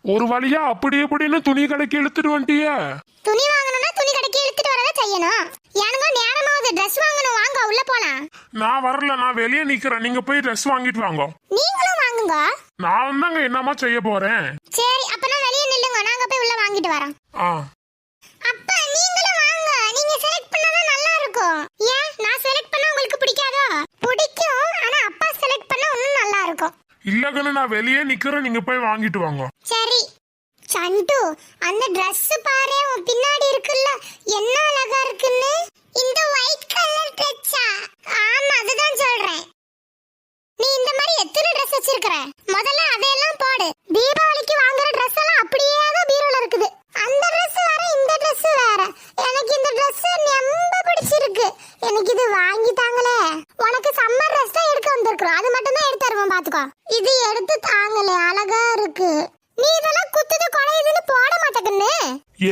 ஒரு வழியா அப்படி எப்படின்னு துணி கடைக்கு இழுத்துட்டு வந்துட்டிய. துணி வாங்கணும்னா துணி கடைக்கு இழுத்துட்டு வரத செய்யணும். எனக்கு நேரமாவது ட்ரெஸ் வாங்கணும், வாங்க உள்ள போலாம். நான் வரல, நான் வெளியே நிக்கிறேன், நீங்க போய் ட்ரெஸ் வாங்கிட்டு வாங்க. நீங்களும் வாங்குங்க. நான் தாங்க என்னமா செய்ய போறேன். சரி அப்பனா வெளியே நில்லுங்க, நாங்க போய் உள்ள வாங்கிட்டு வரோம். அப்பா நீங்களும் வாங்க, நீங்க செலக்ட் பண்ணா நல்லா இருக்கும். ஏன் நான் செலக்ட் பண்ணா உங்களுக்கு பிடிக்காதோ? பிடிக்கும், ஆனா அப்பா செலக்ட் பண்ணா இன்னும் நல்லா இருக்கும். இல்லகன்னு நான் வெளியே நிக்கிறேன், நீங்க போய் வாங்கிட்டு வாங்க. சரி சண்டு, அந்த Dress பாரு உன் பின்னாடி இருக்குல்ல, என்ன அழகா இருக்குன்னு. இந்த ஒயிட் கலர் ட்ரெஸ்ஸா? ஆமா அதுதான் சொல்றேன். நீ இந்த மாதிரி எத்தனை Dress வச்சிருக்கற? முதல்ல அதையெல்லாம் போடு. தீபாவளிக்கு வாங்குற Dress எல்லாம் அப்படியே தான் பீரோல இருக்குது. அந்த Dress வேற இந்த Dress வேற. எனக்கு இந்த Dress ரொம்ப பிடிச்சிருக்கு. எனக்கு இது வாங்கி தாங்களே. உனக்கு சம்மர் Dress தான் எடுக்க வந்திருக்கோம், அது மட்டும் தான் எடுத்து தருவோம் பாத்துக்கோ. இது எடுத்து தாங்களே, அழகா இருக்கு. நீ இதெல்லாம் குத்துது குறையுதுன்னு போட மாட்டேங்கன்னு.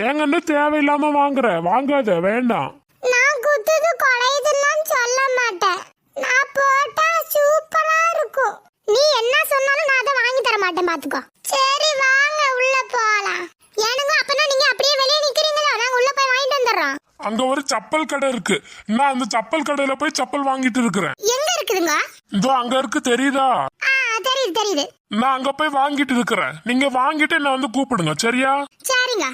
ஏங்கன்னு தேவையில்லாம வாங்குற, வாங்காத, வேண்டாம். நான் குத்துது குறையுதுன்னு சொல்ல மாட்டேன், நான் போட்டா சூப்பரா இருக்கும். நீ என்ன சொன்னாலும் நான் அதை வாங்கி தர மாட்டேன் பாத்துக்கோ. சரி வாங்க உள்ள போலாம். ஏனுங்க அப்பனா நீங்க அப்படியே வெளியே நிக்கிறீங்களா? நாங்க உள்ள போய் வாங்கிட்டு வந்துடுறோம். அங்க ஒரு சப்பல் கடை இருக்கு, நான் அந்த சப்பல் கடையில போய் சப்பல் வாங்கிட்டு இருக்கிறேன். எங்க இருக்குதுங்க? இதோ அங்க இருக்கு, தெரியுதா? தெரியுது தெரியுது. நான் அங்க போய் வாங்கிட்டு இருக்கிறேன், நீங்க வாங்கிட்டு என்ன வந்து கூப்பிடுங்க, சரியா? சரிங்க.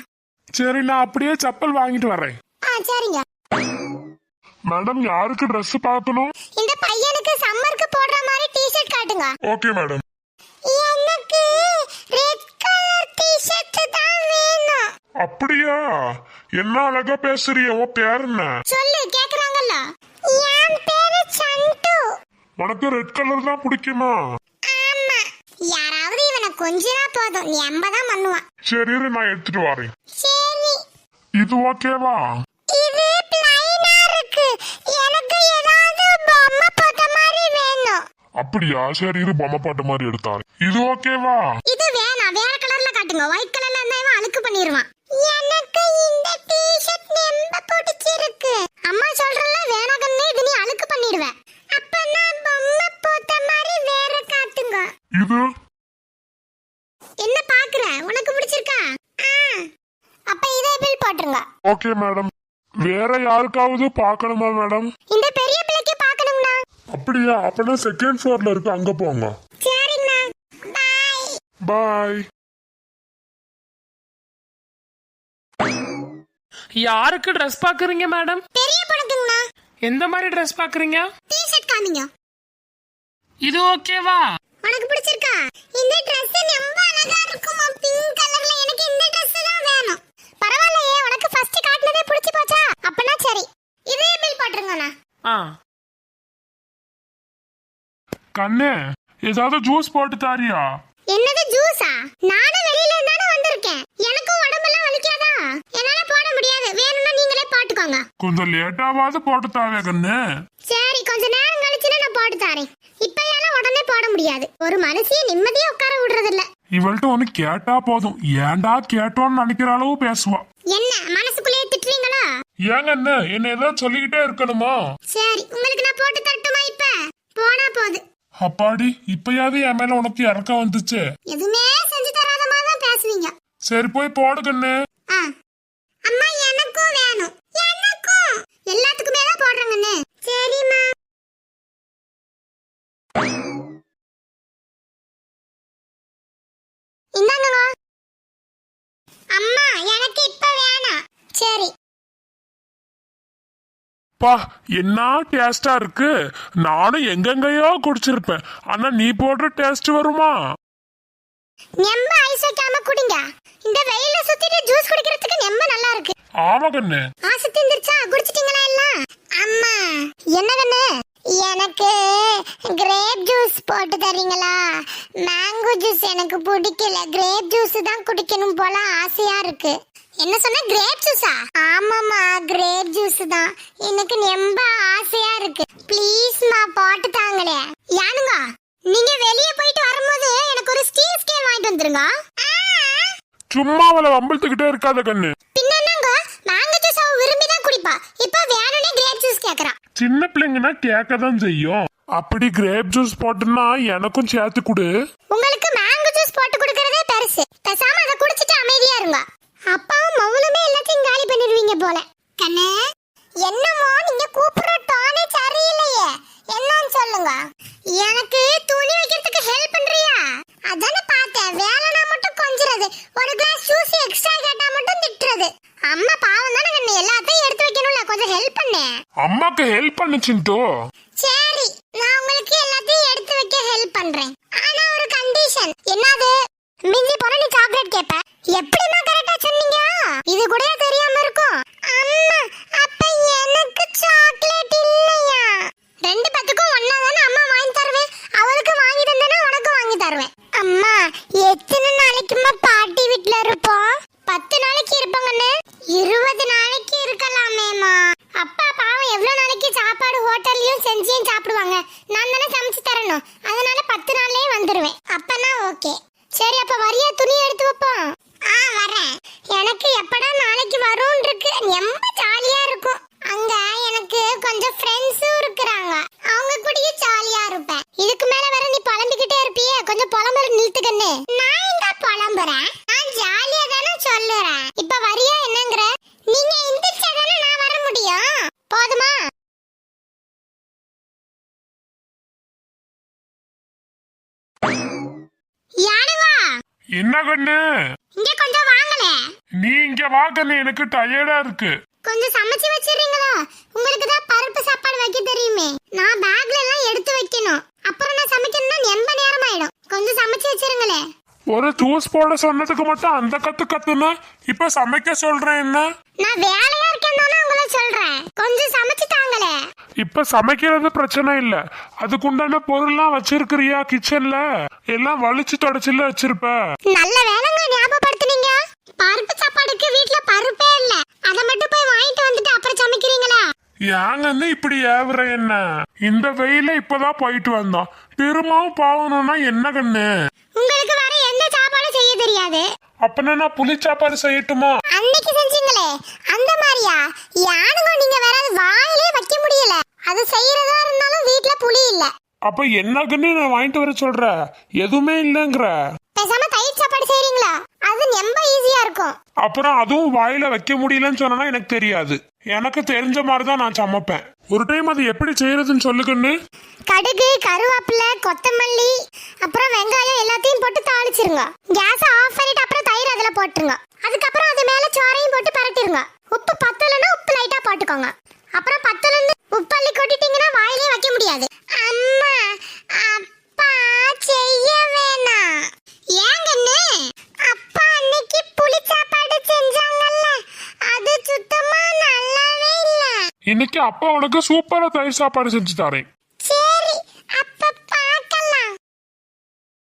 சரி நான் அப்படியே சப்பல் வாங்கிட்டு வரேன். சரிங்க. மேடம் யாருக்கு Dress பார்க்கணும்? இந்த பையனுக்கு சம்மருக்கு போடுற மாதிரி டி-ஷர்ட் காட்டுங்க. Okay madam. எனக்கு ரெட் கலர் டி-ஷர்ட் தான் வேணும். அப்படியா? என்ன அழகா பேசுறிய, உன் பேர் என்ன? சொல்லு, கேக்குறாங்கல்ல. என் பேரு சண்டு. உனக்கு ரெட் கலர் தான் பிடிக்குமா? ஆமா, யாராவது இவனை கொஞ்சினா போதும், நீ தான் பண்ணுவான். சரி நான் எடுத்துட்டு வரேன். சரி இது ஓகேவா? இது பிளைனா இருக்கு, எனக்கு ஏதாவது பொம்மை போட்ட மாதிரி வேணும். அப்படியா? சரி இரு, பொம்மை பாட்டு மாதிரி எடுத்தாரு. இது ஓகேவா? இது வேணாம், வேற கலர்ல காட்டுங்க. ஒயிட் கலர்ல இருந்தா இவன் அழுக்கு பண்ணிடுவான். எனக்கு இந்த டி-ஷர்ட் ரொம்ப பிடிச்சிருக்கு. அம்மா சொல்றல வேணாங்கன்னு, இது நீ அழுக்கு பண்ணிடுவ. அப்ப நான் பொம்மை போட்ட மாதிரி வேற காட்டுங்க. இது என்ன பாக்குற, உனக்கு பிடிச்சிருக்கா? அப்ப இதே பில் போட்டுருங்க. Okay madam. வேற யாருக்காவது பார்க்கணுமா மேடம்? இந்த பெரிய பிள்ளைக்கு பார்க்கணும்னா. அப்படியா? அப்பனா செகண்ட் ஃப்ளோர்ல இருக்கு, அங்க போங்க. சரிண்ணா, பை பாய். யாருக்கு Dress பாக்குறீங்க மேடம்? பெரிய பொண்ணுக்குங்கண்ணா. எந்த மாதிரி Dress பாக்குறீங்க? டி-ஷர்ட் காமிங்க. இது ஓகேவா? உனக்கு பிடிச்சிருக்கா? இந்த Dress ரொம்ப அழகா இருக்குமா, பிங்க் கலர்ல. எனக்கு இந்த Dress தான் வேணும். பரவாயில்லையே, உனக்கு ஃபர்ஸ்ட் காட்டுனதே பிடிச்சி போச்சா? அப்பனா சரி, இதே பில் போட்டுருங்கண்ணா. கண்ணே, ஏதாவது ஜூஸ் போட்டு தாரியா? என்னது ஜூஸா? நானும் வெளியில இருந்தானே வந்திருக்கேன், எனக்கும் உடம்பெல்லாம் வலிக்காதா? என்னால போட முடியாது, வேணும்னா நீங்களே போட்டுக்கோங்க. கொஞ்சம் லேட்டாவாவது போட்டு தாவே கண்ணு. சரி கொஞ்ச நேரம் கழிச்சுனா நான் போட்டு தரேன். இப்ப எல்லாம் உடனே போட முடியாது, ஒரு மனுஷிய நிம்மதியா உட்கார விடுறது இல்ல. இவள்கிட்ட ஒண்ணு கேட்டா போதும், ஏன்டா கேட்டோன்னு நினைக்கிற அளவு பேசுவா. என்ன மனசுக்குள்ளேயே திட்டுறீங்களா? ஏங்க என்ன ஏதாவது சொல்லிக்கிட்டே இருக்கணுமா? சரி உங்களுக்கு நான் போட்டு தரட்டுமா? இப்ப போனா போது. அப்பாடி, இப்பயாவது என் மேல உனக்கு இறக்கம் வந்துச்சு. எதுவுமே செஞ்சு தராத மாதிரி தான் பேசுவீங்க. சரி போய் போடு கண்ணு. அம்மா எனக்கும் வேணும். எனக்கும் எல்லாத்துக்குமே தான் போடுறங்கன்னு. சரிம்மா. இந்தாங்க. அம்மா எனக்கு இப்ப வேணாம். சரி. பா, என்ன டேஸ்டா இருக்கு. நானும் எங்கெங்கயோ குடிச்சிருப்பேன், ஆனா நீ போடுற டேஸ்ட் வருமா? நெம்ப ஐஸ் வைக்காம குடிங்க. இந்த வெயில்ல சுத்திட்டு ஜூஸ் குடிக்கிறதுக்கு நெம்ப நல்லா இருக்கு. ஆமா கண்ணு. ஆசை தீந்துருச்சா? குடிச்சிட்டீங்களா எல்லாம்? அம்மா என்ன கண்ணு? எனக்கு கிரேப் ஜூஸ் போட்டு தரீங்களா? மேங்கோ ஜூஸ் எனக்கு பிடிக்கல, கிரேப் ஜூஸ் தான் குடிக்கணும் போல ஆசையா இருக்கு. என்ன சொன்ன? கிரேப் ஜூஸா? ஆமாமா கிரேப் ஜூஸ் தான், எனக்கு ரொம்ப ஆசையா இருக்கு. ப்ளீஸ்மா போட்டு தாங்களே. யானுங்க நீங்க வெளியே போயிட்டு வரும்போது எனக்கு ஒரு ஸ்டீல் ஸ்கேல் வாங்கிட்டு வந்துருங்க. சும்மா அவளை வம்பிழுத்துக்கிட்டே இருக்காத கண்ணு. பின்ன என்னங்க, மேங்கோ ஜூஸ் அவ விரும்பி தான் குடிப்பா, இப்ப வேணும்னே கிரேப் ஜூஸ் கேக்குறா. சின்ன பிள்ளைங்கன்னா கேட்கதான் செய்யும். அப்படி கிரேப் ஜூஸ் போட்டுன்னா எனக்கும் சேர்த்து கொடு. உங்களுக்கு மேங்கோ ஜூஸ் போட்டு குடுக்கறதே பெருசு, பேசாம அம்மாக்கு ஹெல்ப் பண்ணு சிண்டு. சரி, நான் உங்களுக்கு எல்லாத்தையும் எடுத்து வைக்க ஹெல்ப் பண்றேன். ஆனா ஒரு கண்டிஷன். என்னது? மிஞ்சி போனா நீ சாக்லேட் கேப்ப. எப்படிமா கரெக்டா சொன்னீங்க? இது கூட தெரியாம இருக்கும். அம்மா, அப்ப எனக்கு சாக்லேட் இல்லையா? ரெண்டு பேத்துக்கும் ஒண்ணா தானே அம்மா வாங்கி தருவேன். அவளுக்கு வாங்கி தந்தேனா உனக்கு வாங்கி தருவேன். அம்மா, எத்தனை நாளைக்குமா பாட்டி வீட்ல இருப்போம்? 10 நாளைக்கு இருப்பாங்கன்னு. 20 நாளைக்கு இருக்கலாமேமா. அப்பா பாவம் எவ்வளவு நாளைக்கு சாப்பாடு ஹோட்டல்லயும் செஞ்சியும் சாப்பிடுவாங்க. நான் தானே சமைச்சு தரணும். அதனால 10 நாள்லயே வந்துருவேன். அப்பனா ஓகே. சரி, அப்ப வரியா துணி எடுத்து வைப்போம். வரேன். எனக்கு எப்படா நாளைக்கு வரும்னு இருக்கு. ரொம்ப ஜாலியா இருக்கும். அங்க எனக்கு கொஞ்சம் ஃப்ரெண்ட்ஸும் இருக்கிறாங்க. அவங்க கூடயே ஜாலியா இருப்பேன். இதுக்கு மேல வேற நீ புலம்பிக்கிட்டே இருப்பியே. கொஞ்சம் புலம்புற நிறுத்துக்கன்னு. நான் எங்க புலம்புறேன்? நான் ஜாலியா தானே சொல்லுறேன். இப்ப வரியா என்னங்கற? நீங்க எந்திரிச்சாதானே நான் வர முடியும். போதுமா? யாருவா? என்ன கண்ணு? இங்க கொஞ்சம் வாங்களே. நீ இங்க வா கண்ணு, எனக்கு டயர்டா இருக்கு. கொஞ்சம் சமைச்சு வச்சிரீங்களா? உங்களுக்கு தான் பருப்பு சாப்பாடு வைக்க தெரியுமே. நான் பேக்ல எல்லாம் எடுத்து வைக்கணும். அப்புறம் நான் சமைக்கணும்னா ரொம்ப நேரம் ஆயிடும். கொஞ்சம் சமைச்சு வச்சிருங்களே. ஒரு ஜூஸ் போட சொன்னதுக்கு மட்டும் அந்த கத்துனா இப்ப சமைக்க சொல்றேன். என்ன? நான் வேலையா இருக்கேன் தானே உங்களை சொல்றேன். கொஞ்சம் சமைச்சு தாங்களே. இப்ப சமைக்கிறது பிரச்சனை இல்ல. அதுக்குண்டான பொருள்லாம் வச்சிருக்கிறியா கிச்சன்ல? எல்லாம் வலிச்சு தொடச்சுல வச்சிருப்ப. நல்ல வேலைங்க ஞாபகப்படுத்துனீங்க. பருப்பு சாப்பாடுக்கு வீட்ல பருப்பே இல்ல. அத மட்டும் போய் வாங்கிட்டு வந்துட்டு அப்புறம் சமைக்கிறீங்களா? ஏங்கன்னு இப்படி ஏவுற? என்ன இந்த வெயில இப்பதான் போயிட்டு வந்தோம். திரும்பவும் போகணும்னா என்ன கண்ணு? உங்களுக்கு வேற எந்த சாப்பாடு செய்ய தெரியாது. அப்பனா நான் புளி சாப்பாடு செய்யட்டுமா? அன்னைக்கு செஞ்சீங்களே அந்த மாதிரியா? யானுங்க நீங்க வேற அது வாயிலே வைக்க முடியல. அது செய்யறதா இருந்தாலும் வீட்ல புளி இல்ல. அப்ப என்ன கண்ணு நான் வாங்கிட்டு வர சொல்ற? எதுவுமே இல்லங்கற. பேசாம தயிர் சாப்பாடு செய்றீங்களா? அது ரொம்ப ஈஸியா இருக்கும். அப்புறம் அதுவும் வாயில வைக்க முடியலன்னு சொன்னா எனக்கு தெரியாது. எனக்கு தெரிஞ்ச மாதிரி தான் நான் சமைப்பேன். ஒரு டைம் அது எப்படி செய்யறதுன்னு சொல்லுக்கண்ணு. கடுகு, கருவேப்பிலை, கொத்தமல்லி, அப்புறம் வெங்காயம் எல்லாத்தையும் போட்டு தாளிச்சிருங்க. கேஸை ஆஃப் பண்ணிட்டு அப்புறம் தயிர் அதுல போட்டுருங்க. அதுக்கப்புறம் அது மேல சோறையும் போட்டு பரட்டிருங்க. உப்பு பத்தலன்னா உப்பு லைட்டா போட்டுக்கோங்க. அப்புறம் பத்தலன்னு உப்பு அள்ளி கொட்டிட்டீங்கன்னா வாயிலே வைக்க முடியாது. அம்மா, அப்பா செய்ய வேணாம். ஏங்கன்னு? அப்பா அன்னைக்கு புளி சாப்பாடு செஞ்சாங்கல்ல, அது சுத்தமா நல்லாவே இல்ல. இன்னைக்கு அப்பா உனக்கு சூப்பரா தயிர் சாப்பாடு செஞ்சு தரேன்.